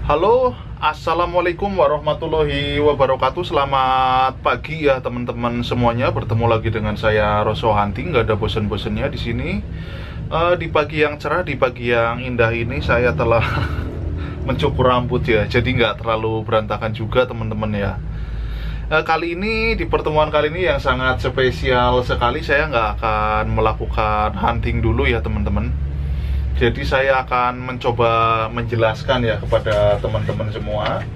Halo, assalamualaikum warahmatullahi wabarakatuh. Selamat pagi ya teman-teman semuanya. Bertemu lagi dengan saya Roso Hunting. Nggak ada bosan-bosannya di sini. Di pagi yang cerah, di pagi yang indah ini saya telah mencukur rambut ya. Jadi nggak terlalu berantakan juga teman-teman ya. Kali ini di pertemuan kali ini yang sangat spesial sekali. Saya nggak akan melakukan hunting dulu ya teman-teman. Jadi saya akan mencoba menjelaskan ya kepada teman-teman semua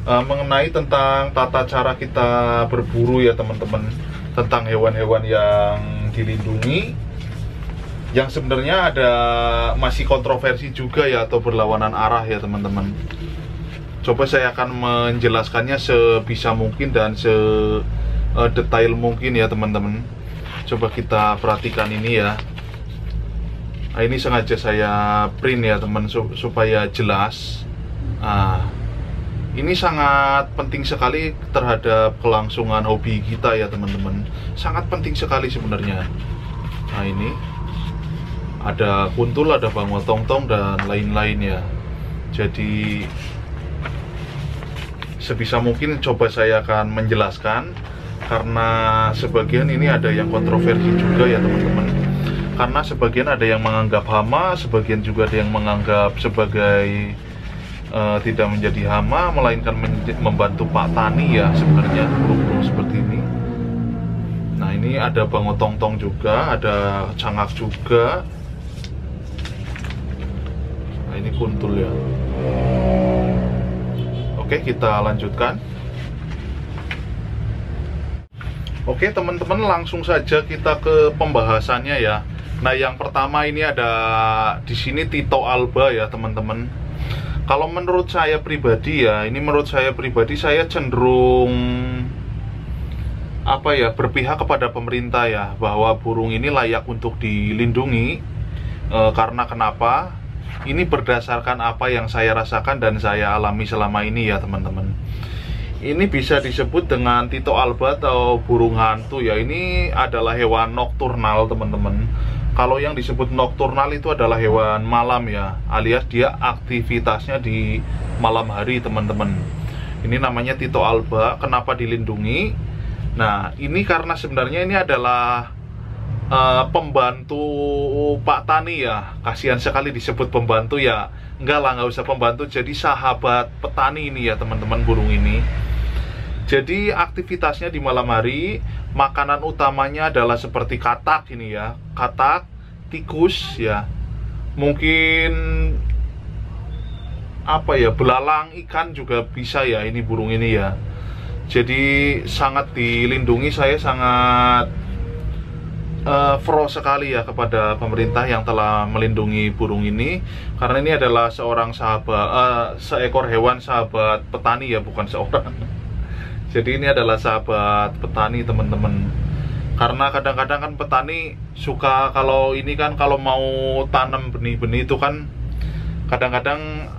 mengenai tentang tata cara kita berburu ya teman-teman, tentang hewan-hewan yang dilindungi, yang sebenarnya ada masih kontroversi juga ya, atau berlawanan arah ya teman-teman. Coba saya akan menjelaskannya sebisa mungkin dan sedetail mungkin ya teman-teman. Coba kita perhatikan ini ya. Nah, ini sengaja saya print ya teman supaya jelas. Ini sangat penting sekali terhadap kelangsungan hobi kita ya teman-teman. Sangat penting sekali sebenarnya. Nah, ini ada kuntul, ada bangau tongtong dan lain-lain ya. Jadi sebisa mungkin coba saya akan menjelaskan, karena sebagian ini ada yang kontroversi juga ya teman-teman. Karena sebagian ada yang menganggap hama, sebagian juga ada yang menganggap sebagai tidak menjadi hama, melainkan membantu Pak Tani ya sebenarnya, burung-burung seperti ini. Nah, ini ada bangau tongtong juga, ada cangak juga. Nah, ini kuntul ya. Oke, kita lanjutkan. Oke teman-teman, langsung saja kita ke pembahasannya ya. Nah, yang pertama ini ada di sini Tito Alba ya teman-teman. Kalau menurut saya pribadi ya, ini menurut saya pribadi, saya cenderung berpihak kepada pemerintah ya, bahwa burung ini layak untuk dilindungi. Karena kenapa? Ini berdasarkan apa yang saya rasakan dan saya alami selama ini ya teman-teman. Ini bisa disebut dengan Tito Alba atau burung hantu ya. Ini adalah hewan nokturnal teman-teman. Kalau yang disebut nokturnal itu adalah hewan malam ya, alias dia aktivitasnya di malam hari teman-teman. Ini namanya Tito Alba. Kenapa dilindungi? Nah, ini karena sebenarnya ini adalah pembantu Pak Tani ya. Kasihan sekali disebut pembantu ya. Enggak lah, nggak usah pembantu. Jadi sahabat petani ini ya teman-teman, burung ini. Jadi aktivitasnya di malam hari, makanan utamanya adalah seperti katak ini ya, katak, tikus ya, mungkin belalang ikan juga bisa ya ini burung ini ya. Jadi sangat dilindungi. Saya sangat pro sekali ya kepada pemerintah yang telah melindungi burung ini, karena ini adalah seekor hewan sahabat petani ya, bukan seorang. Jadi ini adalah sahabat petani teman-teman. Karena kadang-kadang kan petani suka, kalau mau tanam benih-benih itu kan kadang-kadang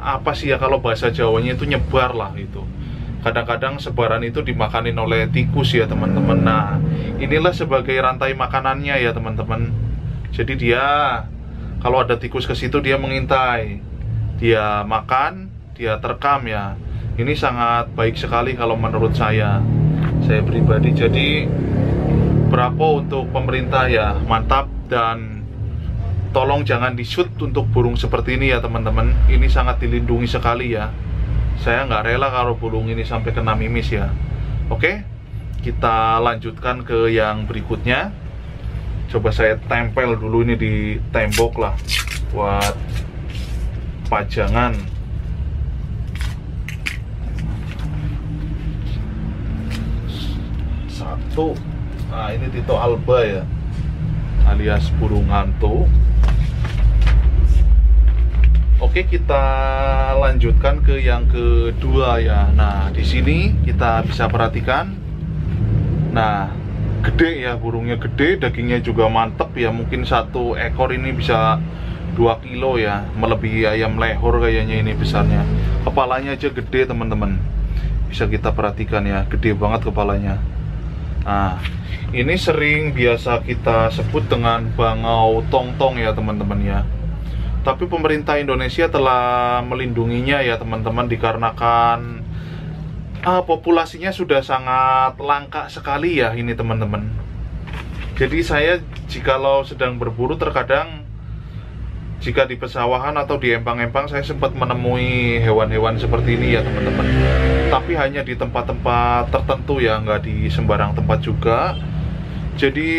kalau bahasa Jawanya itu nyebar lah itu. Kadang-kadang sebaran itu dimakanin oleh tikus ya teman-teman. Nah, inilah sebagai rantai makanannya ya teman-teman. Jadi dia, kalau ada tikus ke situ, dia mengintai, dia makan, dia terkam ya. Ini sangat baik sekali kalau menurut saya pribadi. Jadi bravo untuk pemerintah ya, mantap. Dan tolong jangan di-shoot untuk burung seperti ini ya teman-teman. Ini sangat dilindungi sekali ya. Saya nggak rela kalau burung ini sampai kena mimis ya. Oke, kita lanjutkan ke yang berikutnya. Coba saya tempel dulu ini di tembok lah, buat pajangan. Satu. Nah, ini Tito Alba ya, alias burung hantu. Oke, kita lanjutkan ke yang kedua ya. Nah, di sini kita bisa perhatikan. Nah, gede ya, burungnya gede, dagingnya juga mantep ya. Mungkin satu ekor ini bisa 2 kilo ya, melebihi ayam lehor kayaknya ini besarnya. Kepalanya aja gede teman-teman. Bisa kita perhatikan ya, gede banget kepalanya. Nah, ini biasa kita sebut dengan bangau tongtong ya teman-teman ya. Tapi pemerintah Indonesia telah melindunginya ya teman-teman, dikarenakan populasinya sudah sangat langka sekali ya ini teman-teman. Jadi saya jikalau sedang berburu, terkadang jika di pesawahan atau di empang-empang saya sempat menemui hewan-hewan seperti ini ya teman-teman. Tapi hanya di tempat-tempat tertentu ya, nggak di sembarang tempat juga. Jadi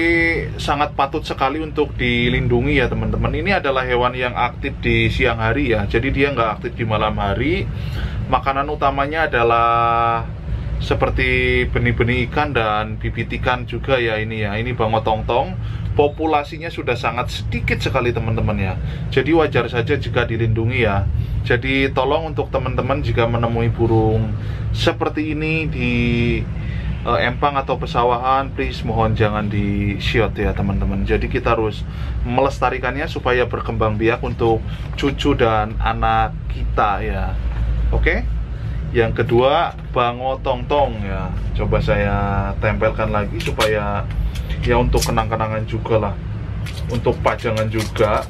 sangat patut sekali untuk dilindungi ya teman-teman. Ini adalah hewan yang aktif di siang hari ya, jadi dia nggak aktif di malam hari. Makanan utamanya adalah seperti benih-benih ikan dan bibit ikan juga ya ini ya. Ini bango tongtong, populasinya sudah sangat sedikit sekali teman-teman ya. Jadi wajar saja jika dilindungi ya. Jadi tolong untuk teman-teman jika menemui burung seperti ini di empang atau pesawahan, please mohon jangan di shot ya teman-teman. Jadi kita harus melestarikannya supaya berkembang biak untuk cucu dan anak kita ya. Oke? Yang kedua, bango tongtong ya. Coba saya tempelkan lagi supaya ya untuk kenang-kenangan juga lah, untuk pajangan juga.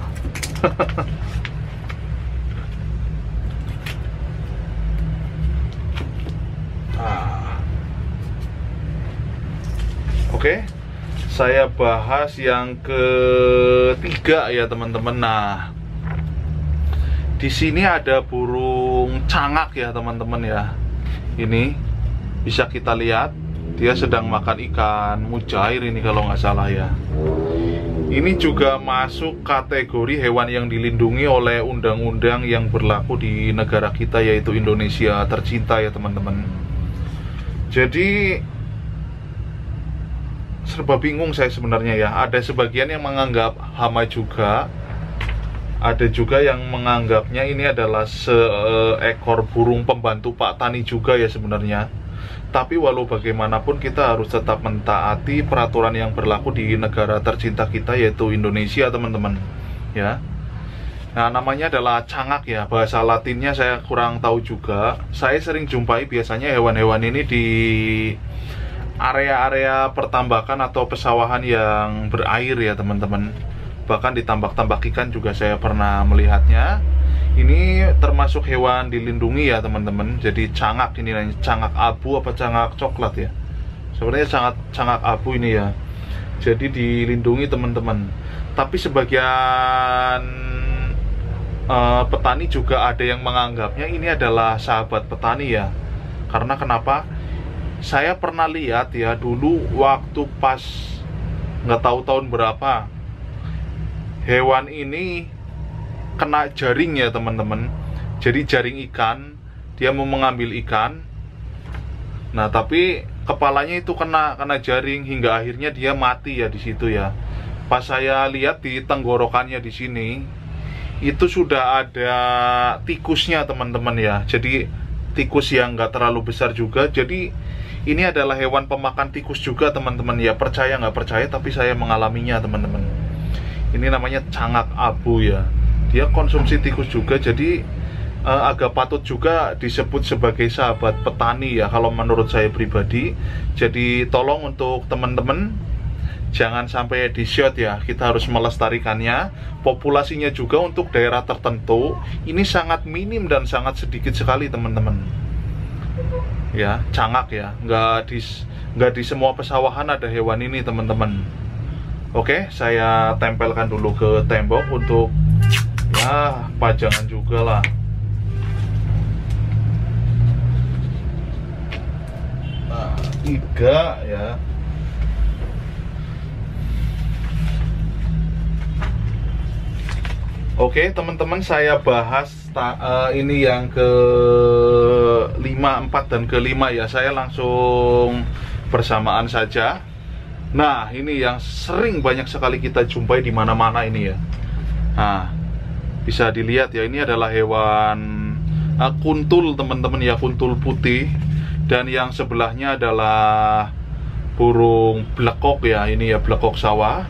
Oke, saya bahas yang ketiga ya teman-teman. Nah, di sini ada burung cangak ya teman-teman ya. Ini bisa kita lihat, dia sedang makan ikan mujair ini kalau nggak salah ya. Ini juga masuk kategori hewan yang dilindungi oleh undang-undang yang berlaku di negara kita, yaitu Indonesia tercinta ya teman-teman. Jadi serba bingung saya sebenarnya ya. Ada sebagian yang menganggap hama juga, ada juga yang menganggapnya ini adalah seekor burung pembantu Pak Tani juga ya sebenarnya. Tapi walau bagaimanapun kita harus tetap mentaati peraturan yang berlaku di negara tercinta kita, yaitu Indonesia teman-teman ya. Nah, namanya adalah cangak ya. Bahasa Latinnya saya kurang tahu juga. Saya sering jumpai biasanya hewan-hewan ini di area-area pertambakan atau pesawahan yang berair ya teman-teman. Bahkan di tambak-tambak ikan juga saya pernah melihatnya. Ini termasuk hewan dilindungi ya teman-teman. Jadi cangak ini, cangak abu apa cangak coklat ya, sebenarnya cangak abu ini ya. Jadi dilindungi teman-teman. Tapi sebagian petani juga ada yang menganggapnya ini adalah sahabat petani ya. Karena kenapa? Saya pernah lihat ya dulu waktu pas nggak tahu tahun berapa, hewan ini kena jaring ya teman-teman. Jadi jaring ikan, dia mau mengambil ikan. Nah tapi kepalanya itu kena jaring hingga akhirnya dia mati ya di situ ya. Pas saya lihat di tenggorokannya di sini itu sudah ada tikusnya teman-teman ya. Jadi tikus yang nggak terlalu besar juga. Jadi ini adalah hewan pemakan tikus juga teman-teman ya. Percaya nggak percaya, tapi saya mengalaminya teman-teman. Ini namanya cangak abu ya. Dia konsumsi tikus juga. Jadi agak patut juga disebut sebagai sahabat petani ya, kalau menurut saya pribadi. Jadi tolong untuk teman-teman jangan sampai di shot ya. Kita harus melestarikannya. Populasinya juga untuk daerah tertentu ini sangat minim dan sangat sedikit sekali teman-teman ya. Cangak ya, nggak di semua pesawahan ada hewan ini teman-teman. Oke, saya tempelkan dulu ke tembok untuk ya pajangan juga lah. Nah, 3 ya. Oke teman-teman, saya bahas ini yang ke-5, 4 dan ke-5 ya. Saya langsung bersamaan saja. Nah ini yang sering banyak sekali kita jumpai di mana-mana ini ya. Nah bisa dilihat ya, ini adalah hewan kuntul teman-teman ya, kuntul putih. Dan yang sebelahnya adalah burung blekok ya, ini ya blekok sawah.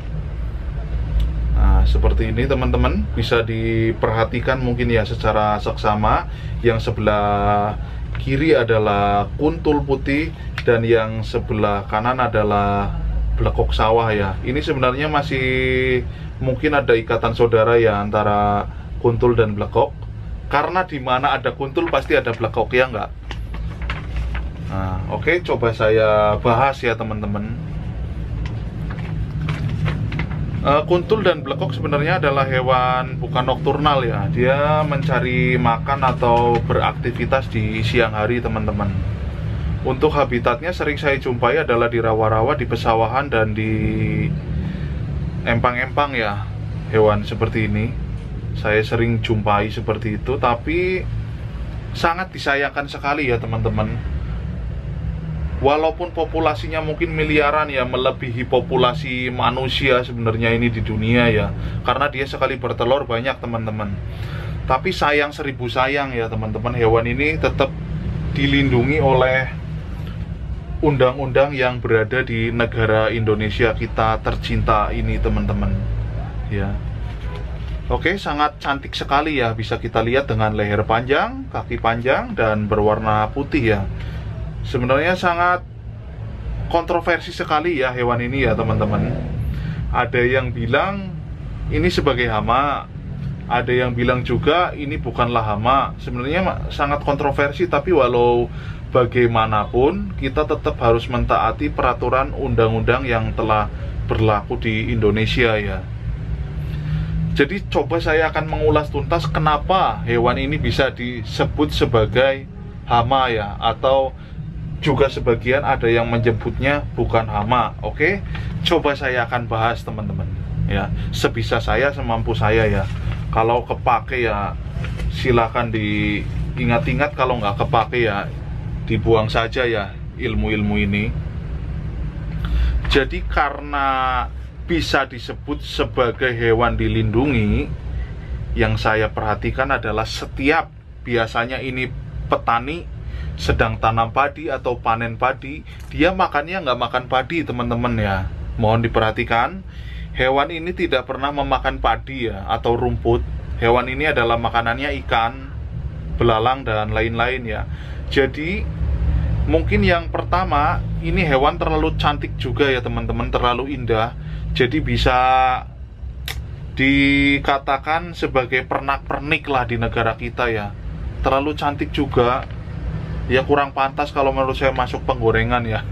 Nah, seperti ini teman-teman, bisa diperhatikan mungkin ya secara seksama. Yang sebelah kiri adalah kuntul putih dan yang sebelah kanan adalah blekok sawah ya. Ini sebenarnya masih mungkin ada ikatan saudara ya antara kuntul dan blekok. Karena di mana ada kuntul pasti ada blekok, ya enggak? Nah, oke, coba saya bahas ya teman-teman. Kuntul dan blekok sebenarnya adalah hewan bukan nokturnal ya. Dia mencari makan atau beraktivitas di siang hari teman-teman. Untuk habitatnya sering saya jumpai adalah di rawa-rawa, di pesawahan, dan di empang-empang ya. Hewan seperti ini saya sering jumpai seperti itu, tapi sangat disayangkan sekali ya teman-teman. Walaupun populasinya mungkin miliaran ya, melebihi populasi manusia sebenarnya ini di dunia ya, karena dia sekali bertelur banyak teman-teman. Tapi sayang seribu sayang ya teman-teman, hewan ini tetap dilindungi oleh undang-undang yang berada di negara Indonesia kita tercinta ini teman-teman ya. Oke, sangat cantik sekali ya, bisa kita lihat dengan leher panjang, kaki panjang, dan berwarna putih ya. Sebenarnya sangat kontroversi sekali ya hewan ini ya teman-teman. Ada yang bilang ini sebagai hama, ada yang bilang juga ini bukanlah hama. Sebenarnya sangat kontroversi, tapi walau bagaimanapun kita tetap harus mentaati peraturan undang-undang yang telah berlaku di Indonesia ya. Jadi coba saya akan mengulas tuntas kenapa hewan ini bisa disebut sebagai hama ya, atau juga sebagian ada yang menyebutnya bukan hama. Oke, coba saya akan bahas teman-teman ya, sebisa saya, semampu saya ya. Kalau kepake ya silakan diingat-ingat, kalau nggak kepake ya dibuang saja ya ilmu-ilmu ini. Jadi karena bisa disebut sebagai hewan dilindungi, yang saya perhatikan adalah setiap biasanya ini petani sedang tanam padi atau panen padi, dia makannya nggak makan padi teman-teman ya. Mohon diperhatikan, hewan ini tidak pernah memakan padi ya atau rumput. Hewan ini adalah makanannya ikan, belalang, dan lain-lain ya. Jadi mungkin yang pertama, ini hewan terlalu cantik juga ya teman-teman, terlalu indah. Jadi bisa dikatakan sebagai pernak-pernik lah di negara kita ya. Terlalu cantik juga. Ya kurang pantas kalau menurut saya masuk penggorengan ya.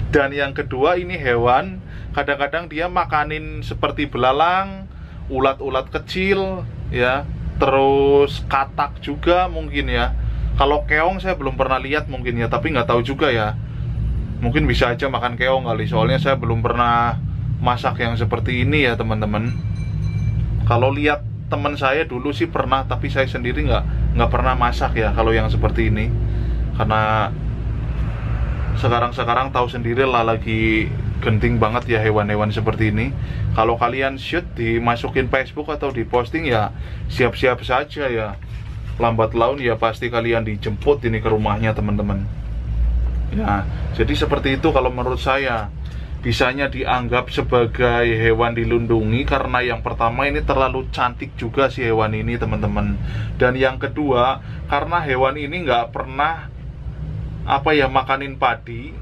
Dan yang kedua, ini hewan kadang-kadang dia makanin seperti belalang, ulat-ulat kecil ya, terus katak juga mungkin ya. Kalau keong saya belum pernah lihat mungkin ya, tapi nggak tahu juga ya. Mungkin bisa aja makan keong kali, soalnya saya belum pernah masak yang seperti ini ya teman-teman. Kalau lihat teman saya dulu sih pernah, tapi saya sendiri nggak pernah masak ya kalau yang seperti ini. Karena sekarang tahu sendiri lah, lagi genting banget ya hewan-hewan seperti ini. Kalau kalian shoot dimasukin Facebook atau diposting ya siap-siap saja ya. Lambat laun ya pasti kalian dijemput ini ke rumahnya teman-teman ya. Jadi seperti itu kalau menurut saya. Bisanya dianggap sebagai hewan dilindungi karena yang pertama ini terlalu cantik juga si hewan ini teman-teman. Dan yang kedua, karena hewan ini nggak pernah makanin padi,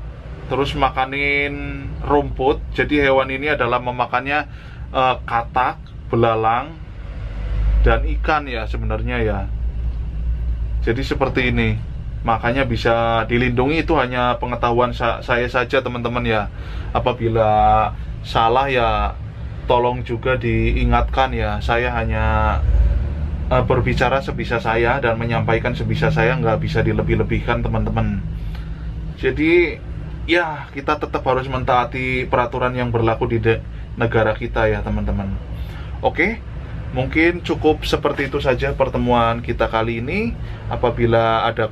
terus makanin rumput. Jadi hewan ini adalah memakannya katak, belalang, dan ikan ya sebenarnya ya. Jadi seperti ini. Makanya bisa dilindungi, itu hanya pengetahuan saya saja teman-teman ya. Apabila salah ya tolong juga diingatkan ya. Saya hanya berbicara sebisa saya dan menyampaikan sebisa saya, nggak bisa dilebih-lebihkan teman-teman. Jadi ya kita tetap harus mentaati peraturan yang berlaku di negara kita ya teman-teman. Oke, mungkin cukup seperti itu saja pertemuan kita kali ini. Apabila ada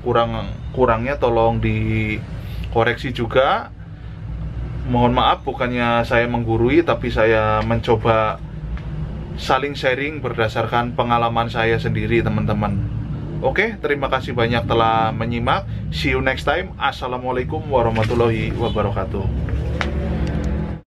kurangnya tolong dikoreksi juga. Mohon maaf, bukannya saya menggurui, tapi saya mencoba saling sharing berdasarkan pengalaman saya sendiri teman-teman. Oke, terima kasih banyak telah menyimak. See you next time. Assalamualaikum warahmatullahi wabarakatuh.